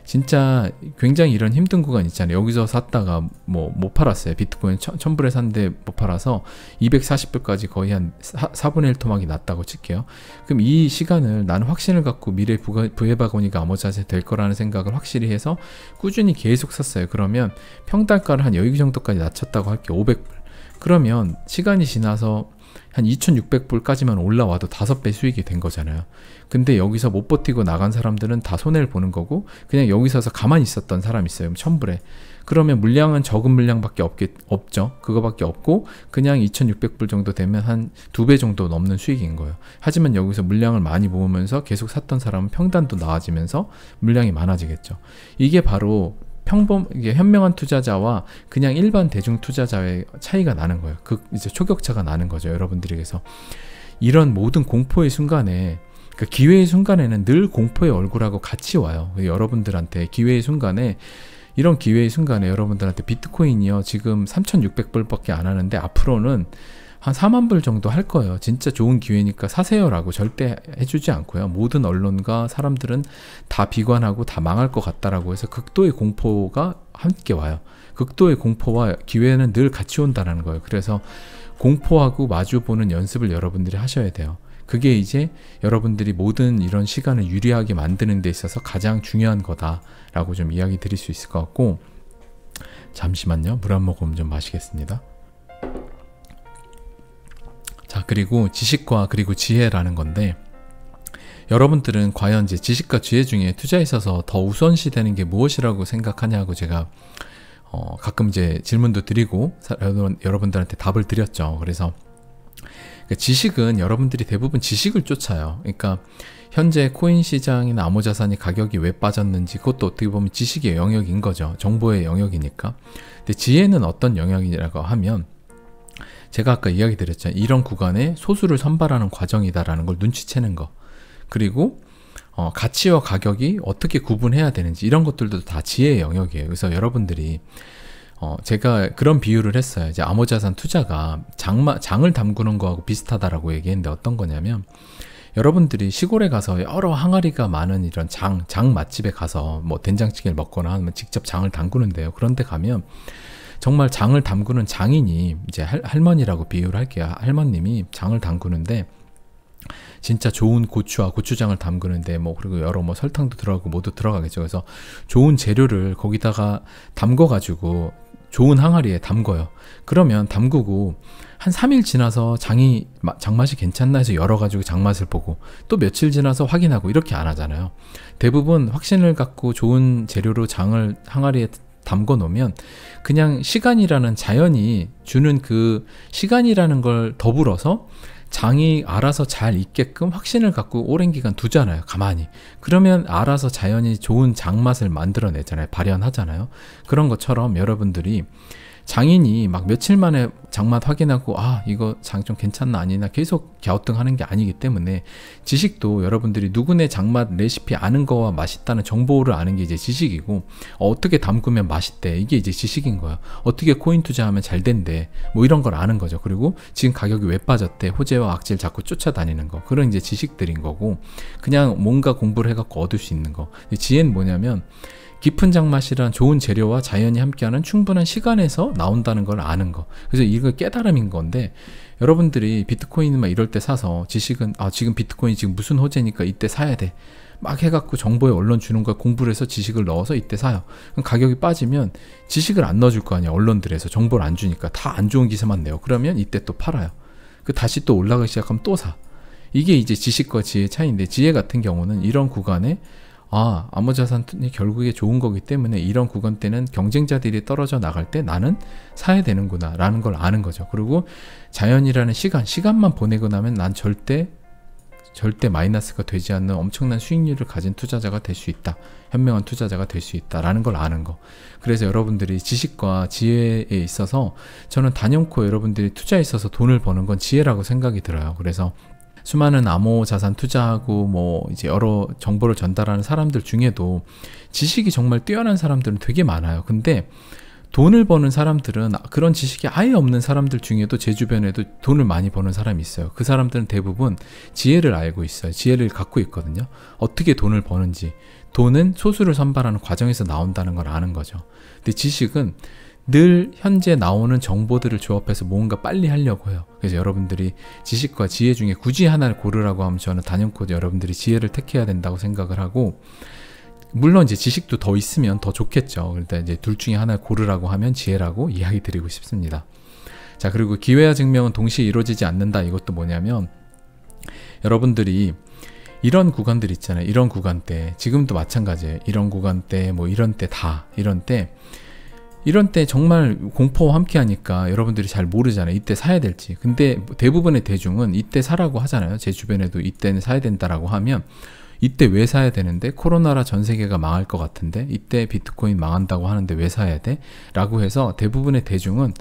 진짜 굉장히 이런 힘든 구간 있잖아요. 여기서 샀다가 뭐 못 팔았어요. 비트코인 1000불에 샀는데 못 팔아서 240불까지 거의 한 4분의 1 토막이 났다고 칠게요. 그럼 이 시간을 나는 확신을 갖고 미래 부의 바구니가 암호자산이 될 거라는 생각을 확실히 해서 꾸준히 계속 샀어요. 그러면 평단가를 한 여기 정도까지 낮췄다고 할게요. 500불. 그러면 시간이 지나서 한 2,600불까지만 올라와도 5배 수익이 된 거잖아요. 근데 여기서 못 버티고 나간 사람들은 다 손해를 보는 거고, 그냥 여기서서 가만히 있었던 사람이 있어요. 1,000불에. 그러면 물량은 적은 물량밖에 없죠. 그거밖에 없고 그냥 2,600불 정도 되면 한 2배 정도 넘는 수익인 거예요. 하지만 여기서 물량을 많이 모으면서 계속 샀던 사람은 평단도 나아지면서 물량이 많아지겠죠. 이게 바로 이게 현명한 투자자와 그냥 일반 대중 투자자의 차이가 나는 거예요. 이제 초격차가 나는 거죠. 여러분들에게서 이런 모든 공포의 순간에, 그 기회의 순간에는 늘 공포의 얼굴하고 같이 와요. 여러분들한테 기회의 순간에, 이런 기회의 순간에 여러분들한테 비트코인이요 지금 3,600불밖에 안 하는데 앞으로는 한 4만 불 정도 할 거예요. 진짜 좋은 기회니까 사세요라고 절대 해주지 않고요. 모든 언론과 사람들은 다 비관하고 다 망할 것 같다라고 해서 극도의 공포가 함께 와요. 극도의 공포와 기회는 늘 같이 온다는 거예요. 그래서 공포하고 마주보는 연습을 여러분들이 하셔야 돼요. 그게 이제 여러분들이 모든 이런 시간을 유리하게 만드는 데 있어서 가장 중요한 거다라고 좀 이야기 드릴 수 있을 것 같고, 잠시만요. 물 한 모금 좀 마시겠습니다. 자, 그리고 지식과 그리고 지혜라는 건데, 여러분들은 과연 이제 지식과 지혜 중에 투자에 있어서 더 우선시 되는 게 무엇이라고 생각하냐고 제가 가끔 이제 질문도 드리고 여러분들한테 답을 드렸죠. 그래서 지식은 여러분들이 대부분 지식을 쫓아요. 그러니까 현재 코인 시장이나 암호자산이 가격이 왜 빠졌는지 그것도 어떻게 보면 지식의 영역인 거죠. 정보의 영역이니까. 근데 지혜는 어떤 영역이라고 하면, 제가 아까 이야기 드렸잖아요. 이런 구간에 소수를 선발하는 과정이다라는 걸 눈치채는 거. 그리고 가치와 가격이 어떻게 구분해야 되는지, 이런 것들도 다 지혜의 영역이에요. 그래서 여러분들이 제가 그런 비유를 했어요. 이제 암호자산 투자가 장을 담그는 거하고 비슷하다라고 얘기했는데, 어떤 거냐면, 여러분들이 시골에 가서 여러 항아리가 많은 이런 장 맛집에 가서 뭐 된장찌개를 먹거나 하면 직접 장을 담그는데요. 그런데 가면 정말 장을 담그는 장인이, 이제 할머니라고 비유를 할게요. 할머님이 장을 담그는데 진짜 좋은 고추와 고추장을 담그는데 그리고 여러 설탕도 들어가고 모두 들어가겠죠. 그래서 좋은 재료를 거기다가 담궈가지고 좋은 항아리에 담궈요. 그러면 담그고 한 3일 지나서 장맛이 괜찮나 해서 열어가지고 장맛을 보고 또 며칠 지나서 확인하고 이렇게 안 하잖아요. 대부분 확신을 갖고 좋은 재료로 장을 항아리에 담궈 놓으면 그냥 시간이라는 자연이 주는 그 시간이라는 걸 더불어서 장이 알아서 잘 익게끔 확신을 갖고 오랜 기간 두잖아요. 가만히. 그러면 알아서 자연이 좋은 장맛을 만들어내잖아요. 발현하잖아요. 그런 것처럼 여러분들이 장인이 막 며칠 만에 장맛 확인하고 이거 장 좀 괜찮나 아니나 계속 갸우뚱하는 게 아니기 때문에, 지식도 여러분들이 누구네 장맛 레시피 아는 거와 맛있다는 정보를 아는 게 이제 지식이고, 어떻게 담그면 맛있대, 이게 이제 지식인 거야. 어떻게 코인 투자하면 잘 된대, 이런 걸 아는 거죠. 그리고 지금 가격이 왜 빠졌대, 호재와 악재를 자꾸 쫓아다니는 거, 그런 이제 지식들인 거고, 그냥 뭔가 공부를 해갖고 얻을 수 있는 거. 지혜는 뭐냐면, 깊은 장맛이란 좋은 재료와 자연이 함께하는 충분한 시간에서 나온다는 걸 아는 거. 그래서 이거 깨달음인 건데, 여러분들이 비트코인 막 이럴 때 사서 지식은 지금 비트코인 지금 무슨 호재니까 이때 사야 돼 막 해갖고 정보에 언론 주는 걸 공부를 해서 지식을 넣어서 이때 사요. 그럼 가격이 빠지면 지식을 안 넣어줄 거 아니야. 언론들에서 정보를 안 주니까 다 안 좋은 기사만 내요. 그러면 이때 또 팔아요. 다시 또 올라가기 시작하면 또 사. 이게 이제 지식과 지혜의 차이인데, 지혜 같은 경우는 이런 구간에 암호자산이 결국에 좋은 거기 때문에 이런 구간 때는 경쟁자들이 떨어져 나갈 때 나는 사야 되는구나 라는 걸 아는 거죠. 그리고 자연이라는 시간만 보내고 나면 난 절대 마이너스가 되지 않는 엄청난 수익률을 가진 투자자가 될 수 있다. 현명한 투자자가 될 수 있다라는 걸 아는 거. 그래서 여러분들이 지식과 지혜에 있어서, 저는 단연코 여러분들이 투자에 있어서 돈을 버는 건 지혜라고 생각이 들어요. 그래서 수많은 암호자산 투자하고 이제 여러 정보를 전달하는 사람들 중에도 지식이 정말 뛰어난 사람들은 되게 많아요. 근데 돈을 버는 사람들은, 그런 지식이 아예 없는 사람들 중에도 제 주변에도 돈을 많이 버는 사람이 있어요. 그 사람들은 대부분 지혜를 알고 있어요. 지혜를 갖고 있거든요. 어떻게 돈을 버는지. 돈은 소수를 선발하는 과정에서 나온다는 걸 아는 거죠. 근데 지식은 늘 현재 나오는 정보들을 조합해서 뭔가 빨리 하려고 해요. 그래서 여러분들이 지식과 지혜 중에 굳이 하나를 고르라고 하면 저는 단연코 여러분들이 지혜를 택해야 된다고 생각을 하고, 물론 이제 지식도 더 있으면 더 좋겠죠. 그러니까 이제 둘 중에 하나를 고르라고 하면 지혜라고 이야기 드리고 싶습니다. 자, 그리고 기회와 증명은 동시에 이루어지지 않는다. 이것도 뭐냐면 여러분들이 이런 구간들 있잖아요. 이런 구간대, 지금도 마찬가지예요. 이런 구간대, 뭐 이런 때 다, 이런 때 정말 공포와 함께 하니까 여러분들이 잘 모르잖아요. 이때 사야 될지. 근데 대부분의 대중은 이때 사라고 하잖아요. 제 주변에도 이때는 사야 된다라고 하면 이때 왜 사야 되는데? 코로나라 전 세계가 망할 것 같은데? 이때 비트코인 망한다고 하는데 왜 사야 돼? 라고 해서 대부분의 대중은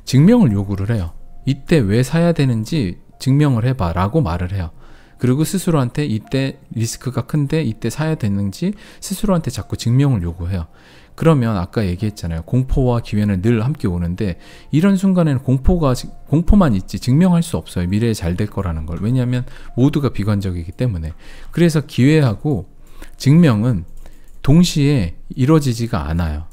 증명을 요구를 해요. 이때 왜 사야 되는지 증명을 해봐 라고 말을 해요. 그리고 스스로한테 이때 리스크가 큰데 이때 사야 되는지 스스로한테 자꾸 증명을 요구해요. 그러면 아까 얘기했잖아요. 공포와 기회는 늘 함께 오는데 이런 순간에는 공포만 있지 증명할 수 없어요. 미래에 잘 될 거라는 걸. 왜냐하면 모두가 비관적이기 때문에. 그래서 기회하고 증명은 동시에 이루어지지가 않아요.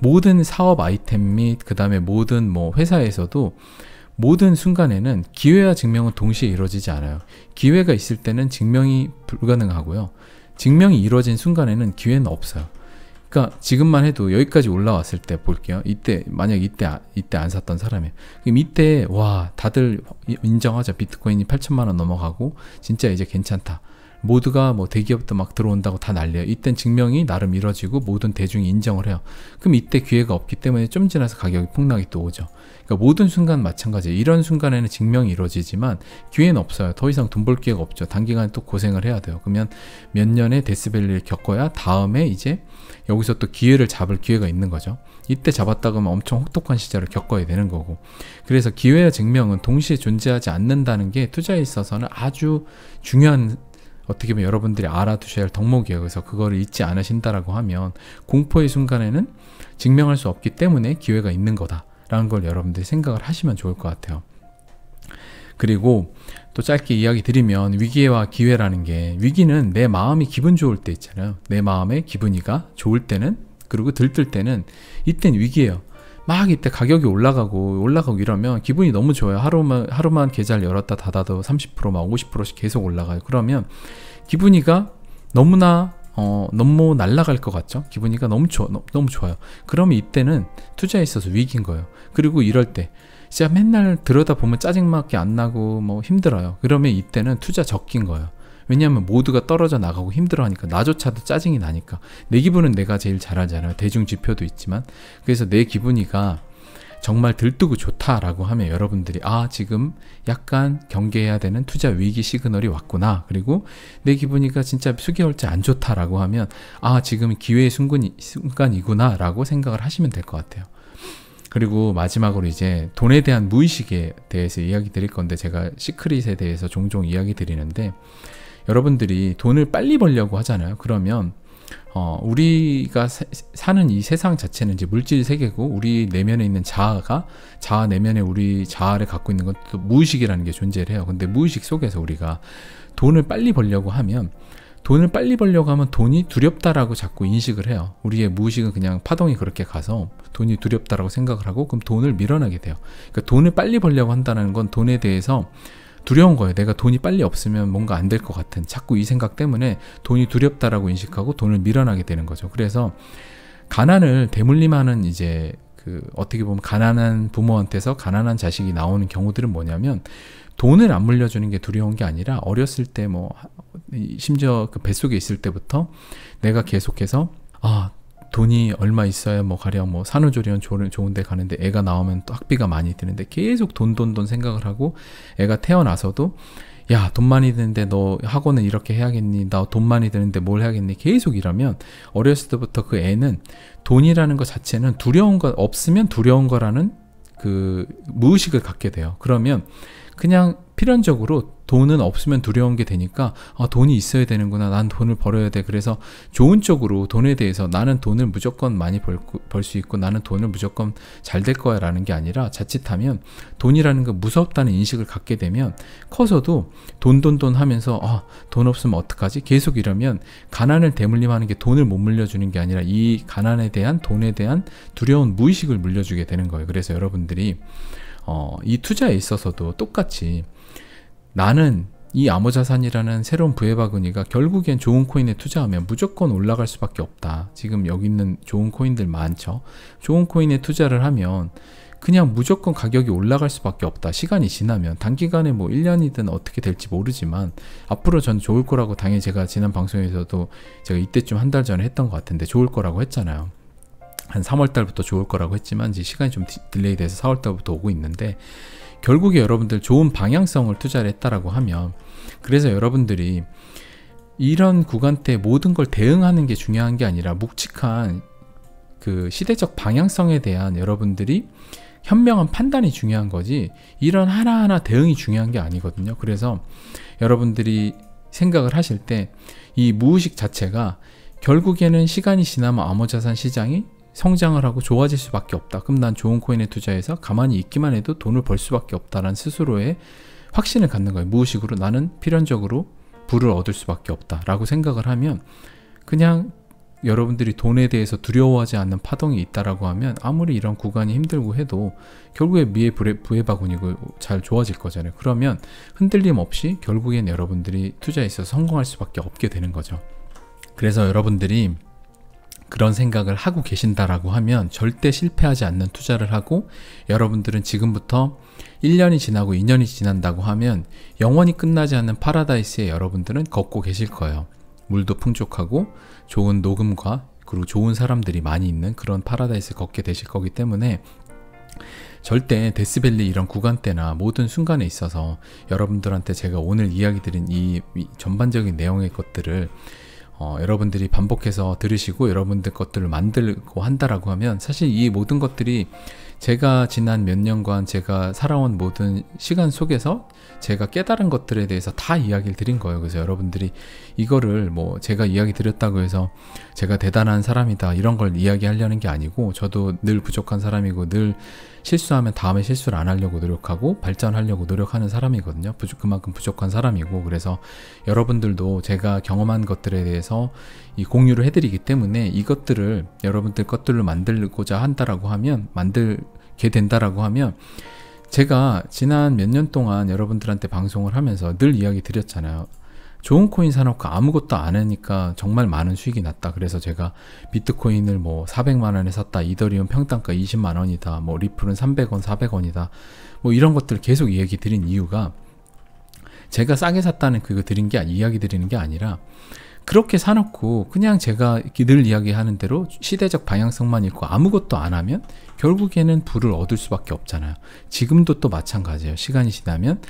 모든 사업 아이템 및 그 다음에 모든 뭐 회사에서도 모든 순간에는 기회와 증명은 동시에 이루어지지 않아요. 기회가 있을 때는 증명이 불가능하고요. 증명이 이루어진 순간에는 기회는 없어요. 그러니까 지금만 해도 여기까지 올라왔을 때 볼게요. 이때 만약 이때 안 샀던 사람이에요. 그럼 이때 와 다들 인정하죠. 비트코인이 8천만 원 넘어가고 진짜 이제 괜찮다. 모두가 뭐 대기업도 막 들어온다고 다 난리예요. 이땐 증명이 나름 이루어지고 모든 대중이 인정을 해요. 그럼 이때 기회가 없기 때문에 좀 지나서 가격이 폭락이 또 오죠. 그러니까 모든 순간 마찬가지예요. 이런 순간에는 증명이 이루어지지만 기회는 없어요. 더 이상 돈 벌 기회가 없죠. 단기간에 또 고생을 해야 돼요. 그러면 몇 년의 데스밸리를 겪어야 다음에 이제 여기서 또 기회를 잡을 기회가 있는 거죠. 이때 잡았다 그러면 엄청 혹독한 시절을 겪어야 되는 거고. 그래서 기회와 증명은 동시에 존재하지 않는다는 게 투자에 있어서는 아주 중요한, 어떻게 보면 여러분들이 알아두셔야 할 덕목이에요. 그래서 그거를 잊지 않으신다라고 하면 공포의 순간에는 증명할 수 없기 때문에 기회가 있는 거다라는 걸 여러분들이 생각을 하시면 좋을 것 같아요. 그리고 또 짧게 이야기 드리면 위기와 기회라는 게, 위기는 내 마음이 기분 좋을 때 있잖아요. 내 마음의 기분이가 좋을 때는, 그리고 들뜰 때는 이땐 위기예요. 막 이때 가격이 올라가고 이러면 기분이 너무 좋아요. 하루만 계좌를 열었다 닫아도 30% 막 50%씩 계속 올라가요. 그러면 기분이가 너무나 너무 날아갈 것 같죠? 기분이가 너무 좋아요. 그러면 이때는 투자에 있어서 위기인 거예요. 그리고 이럴 때 진짜 맨날 들여다보면 짜증밖에 안 나고 뭐 힘들어요. 그러면 이때는 투자 적긴 거예요. 왜냐하면 모두가 떨어져 나가고 힘들어하니까, 나조차도 짜증이 나니까. 내 기분은 내가 제일 잘 알잖아요. 대중 지표도 있지만. 그래서 내 기분이가 정말 들뜨고 좋다라고 하면 여러분들이 지금 약간 경계해야 되는 투자 위기 시그널이 왔구나. 그리고 내 기분이가 진짜 수개월째 안 좋다라고 하면 지금 기회의 순간이구나 라고 생각을 하시면 될 것 같아요. 그리고 마지막으로 이제 돈에 대한 무의식에 대해서 이야기 드릴 건데, 제가 시크릿에 대해서 종종 이야기 드리는데, 여러분들이 돈을 빨리 벌려고 하잖아요. 그러면 우리가 사는 이 세상 자체는 이제 물질 세계고, 우리 내면에 있는 자아 내면에 우리 자아를 갖고 있는 건 또 무의식이라는 게 존재를 해요. 근데 무의식 속에서 우리가 돈을 빨리 벌려고 하면 돈이 두렵다라고 자꾸 인식을 해요. 우리의 무의식은 그냥 파동이 그렇게 가서 돈이 두렵다라고 생각을 하고, 그럼 돈을 밀어내게 돼요. 그러니까 돈을 빨리 벌려고 한다는 건 돈에 대해서 두려운 거예요. 내가 돈이 빨리 없으면 뭔가 안 될 것 같은, 자꾸 이 생각 때문에 돈이 두렵다라고 인식하고 돈을 밀어나게 되는 거죠. 그래서 가난을 대물림하는, 이제 어떻게 보면 가난한 부모한테서 가난한 자식이 나오는 경우들은 뭐냐면, 돈을 안 물려주는 게 두려운 게 아니라, 어렸을 때 심지어 그 뱃속에 있을 때부터 내가 계속해서 돈이 얼마 있어야 가령 산후조리원 좋은 데 가는데 애가 나오면 또 학비가 많이 드는데 계속 돈 생각을 하고, 애가 태어나서도 야, 돈 많이 드는데 너 학원은 이렇게 해야겠니? 나 돈 많이 드는데 뭘 해야겠니? 계속 이러면 어렸을 때부터 그 애는 돈이라는 것 자체는 없으면 두려운 거라는 그 무의식을 갖게 돼요. 그러면 그냥 필연적으로 돈은 없으면 두려운 게 되니까 돈이 있어야 되는구나, 난 돈을 벌어야 돼. 그래서 좋은 쪽으로 돈에 대해서 나는 돈을 무조건 많이 벌 수 있고 나는 돈을 무조건 잘 될 거야 라는 게 아니라, 자칫하면 돈이라는 거 무섭다는 인식을 갖게 되면 커서도 돈 하면서 돈 없으면 어떡하지? 계속 이러면 가난을 대물림하는 게 돈을 못 물려주는 게 아니라 이 가난에 대한, 돈에 대한 두려운 무의식을 물려주게 되는 거예요. 그래서 여러분들이 이 투자에 있어서도 똑같이, 나는 이 암호자산이라는 새로운 부의 바구니가 결국엔 좋은 코인에 투자하면 무조건 올라갈 수밖에 없다. 지금 여기 있는 좋은 코인들 많죠. 좋은 코인에 투자를 하면 그냥 무조건 가격이 올라갈 수밖에 없다. 시간이 지나면 단기간에 뭐 1년이든 어떻게 될지 모르지만 앞으로 전 좋을 거라고, 당연히 제가 지난 방송에서도 제가 이때쯤 한 달 전에 했던 것 같은데 좋을 거라고 했잖아요. 한 3월 달부터 좋을 거라고 했지만 이제 시간이 좀 딜레이 돼서 4월 달부터 오고 있는데, 결국에 여러분들 좋은 방향성을 투자를 했다라고 하면, 그래서 여러분들이 이런 구간대 모든 걸 대응하는 게 중요한 게 아니라 묵직한 그 시대적 방향성에 대한 여러분들이 현명한 판단이 중요한 거지, 이런 하나하나 대응이 중요한 게 아니거든요. 그래서 여러분들이 생각을 하실 때 이 무의식 자체가 결국에는 시간이 지나면 암호자산 시장이 성장을 하고 좋아질 수밖에 없다. 그럼 난 좋은 코인에 투자해서 가만히 있기만 해도 돈을 벌 수밖에 없다라는 스스로의 확신을 갖는 거예요. 무의식으로 나는 필연적으로 부를 얻을 수밖에 없다라고 생각을 하면, 그냥 여러분들이 돈에 대해서 두려워하지 않는 파동이 있다라고 하면 아무리 이런 구간이 힘들고 해도 결국에 미의 부의 바구니고 잘 좋아질 거잖아요. 그러면 흔들림 없이 결국엔 여러분들이 투자에 있어서 성공할 수밖에 없게 되는 거죠. 그래서 여러분들이 그런 생각을 하고 계신다라고 하면 절대 실패하지 않는 투자를 하고, 여러분들은 지금부터 1년이 지나고 2년이 지난다고 하면 영원히 끝나지 않는 파라다이스에 여러분들은 걷고 계실 거예요. 물도 풍족하고 좋은 녹음과 그리고 좋은 사람들이 많이 있는 그런 파라다이스에 걷게 되실 거기 때문에, 절대 데스밸리 이런 구간대나 모든 순간에 있어서 여러분들한테 제가 오늘 이야기 드린 이 전반적인 내용의 것들을 여러분들이 반복해서 들으시고 여러분들 것들을 만들고 한다라고 하면, 사실 이 모든 것들이 제가 지난 몇 년간 제가 살아온 모든 시간 속에서 제가 깨달은 것들에 대해서 다 이야기를 드린 거예요. 그래서 여러분들이 이거를 뭐 제가 이야기 드렸다고 해서 제가 대단한 사람이다 이런 걸 이야기하려는 게 아니고, 저도 늘 부족한 사람이고 늘 실수하면 다음에 실수를 안 하려고 노력하고 발전하려고 노력하는 사람이거든요. 그만큼 부족한 사람이고, 그래서 여러분들도 제가 경험한 것들에 대해서 이 공유를 해드리기 때문에 이것들을 여러분들 것들로 만들고자 한다라고 하면, 만들게 된다라고 하면, 제가 지난 몇 년 동안 여러분들한테 방송을 하면서 늘 이야기 드렸잖아요. 좋은 코인 사놓고 아무것도 안 하니까 정말 많은 수익이 났다. 그래서 제가 비트코인을 뭐 400만 원에 샀다, 이더리움 평단가 20만 원이다, 뭐 리플은 300원 400원이다, 뭐 이런 것들 계속 이야기 드린 이유가, 제가 싸게 샀다는 그거 드린 게 이야기 드리는 게 아니라, 그렇게 사놓고 그냥 제가 늘 이야기하는 대로 시대적 방향성만 있고 아무것도 안 하면 결국에는 부를 얻을 수밖에 없잖아요. 지금도 또 마찬가지예요. 시간이 지나면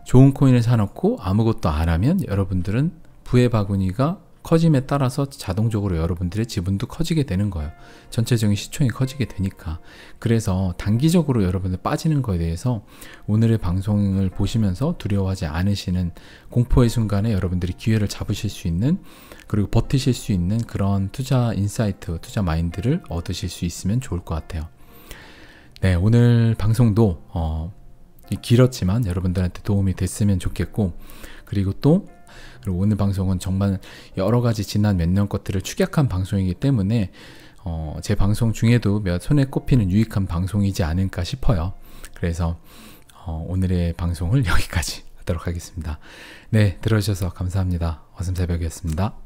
좋은 코인을 사놓고 아무것도 안 하면 여러분들은 부의 바구니가 커짐에 따라서 자동적으로 여러분들의 지분도 커지게 되는 거예요. 전체적인 시총이 커지게 되니까. 그래서 단기적으로 여러분들 빠지는 거에 대해서 오늘의 방송을 보시면서 두려워하지 않으시는, 공포의 순간에 여러분들이 기회를 잡으실 수 있는, 그리고 버티실 수 있는 그런 투자 인사이트, 투자 마인드를 얻으실 수 있으면 좋을 것 같아요. 네, 오늘 방송도 길었지만 여러분들한테 도움이 됐으면 좋겠고, 그리고 오늘 방송은 정말 여러 가지 지난 몇 년 것들을 축약한 방송이기 때문에 제 방송 중에도 몇 손에 꼽히는 유익한 방송이지 않을까 싶어요. 그래서 오늘의 방송을 여기까지 하도록 하겠습니다. 네, 들어주셔서 감사합니다. 어슴새벽이었습니다.